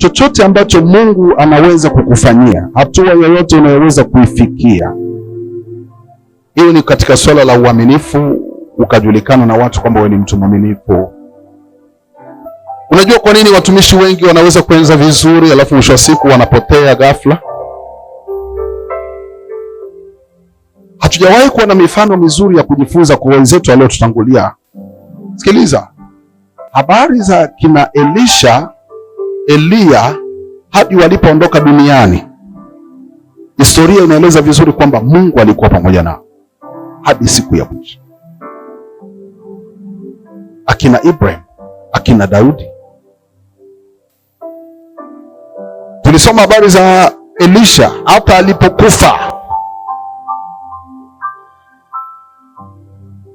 chochote ambacho Mungu anaweza kukufanyia, hatua yoyote unayoweza kuifikia, hiyo ni katika swala la uaminifu, ukajulikana na watu kwamba wewe ni mtu mwaminifu. Unajua kwa nini watumishi wengi wanaweza kuanza vizuri alafu mwisho wa siku wanapotea ghafla? Hatujawahi kuwa na mifano mizuri ya kujifunza kwa wenzetu waliotutangulia. Sikiliza, habari za kina Eliya hadi walipoondoka duniani, historia inaeleza vizuri kwamba Mungu alikuwa pamoja nao hadi siku ya mwisho. Akina Ibrahim, akina Daudi. Tulisoma habari za Elisha hata alipokufa.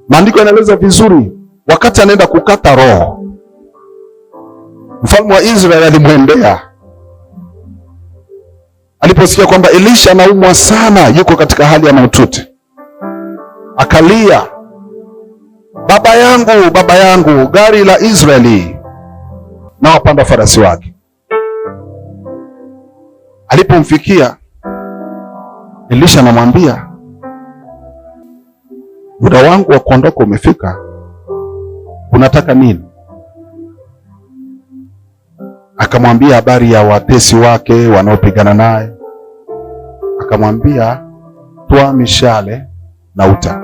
Maandiko yanaeleza vizuri, wakati anaenda kukata roho, mfalme wa Israeli alimwendea aliposikia kwamba Elisha anaumwa sana, yuko katika hali ya mahututi. Akalia, baba yangu, gari la Israeli na wapanda farasi wake. Alipomfikia Elisha anamwambia, muda wangu wa kuondoka umefika, unataka nini? Akamwambia habari ya watesi wake wanaopigana naye. Akamwambia, toa mishale na uta.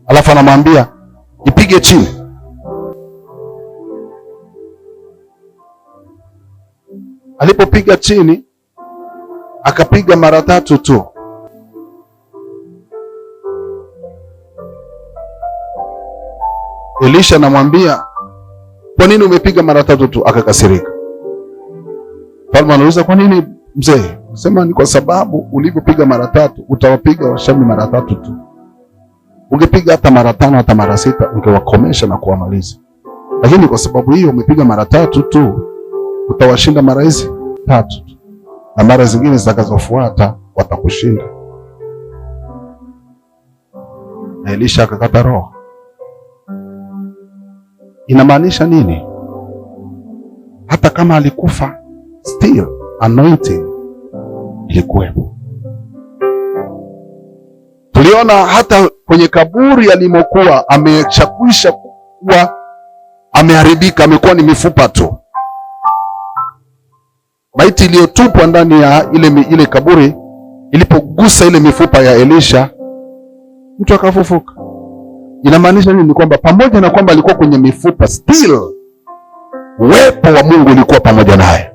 Alafu anamwambia ipige chini. Alipopiga chini, akapiga mara 3 tu. Elisha anamwambia, kwa nini umepiga mara 3 tu? Akakasirika. Mfalme anauliza, kwa nini mzee? Sema ni kwa sababu ulivyopiga mara 3, utawapiga Washami mara 3 tu. Ungepiga hata mara 5 hata mara 6 ungewakomesha na kuwamaliza. Lakini kwa sababu hiyo umepiga mara 3 tu, utawashinda mara hizi 3 tu. Na mara zingine zitakazofuata watakushinda. Na Elisha akakata roho. Inamaanisha nini? Hata kama alikufa, still anointing ilikuwepo. Tuliona hata kwenye kaburi alimokuwa ameshakwisha kuwa ameharibika, amekuwa ni mifupa tu. Maiti iliyotupwa ndani ya ile kaburi ilipogusa ile mifupa ya Elisha, mtu akafufuka. Inamaanisha nini? Kwamba pamoja na kwamba alikuwa kwenye mifupa, still uwepo wa Mungu ulikuwa pamoja naye.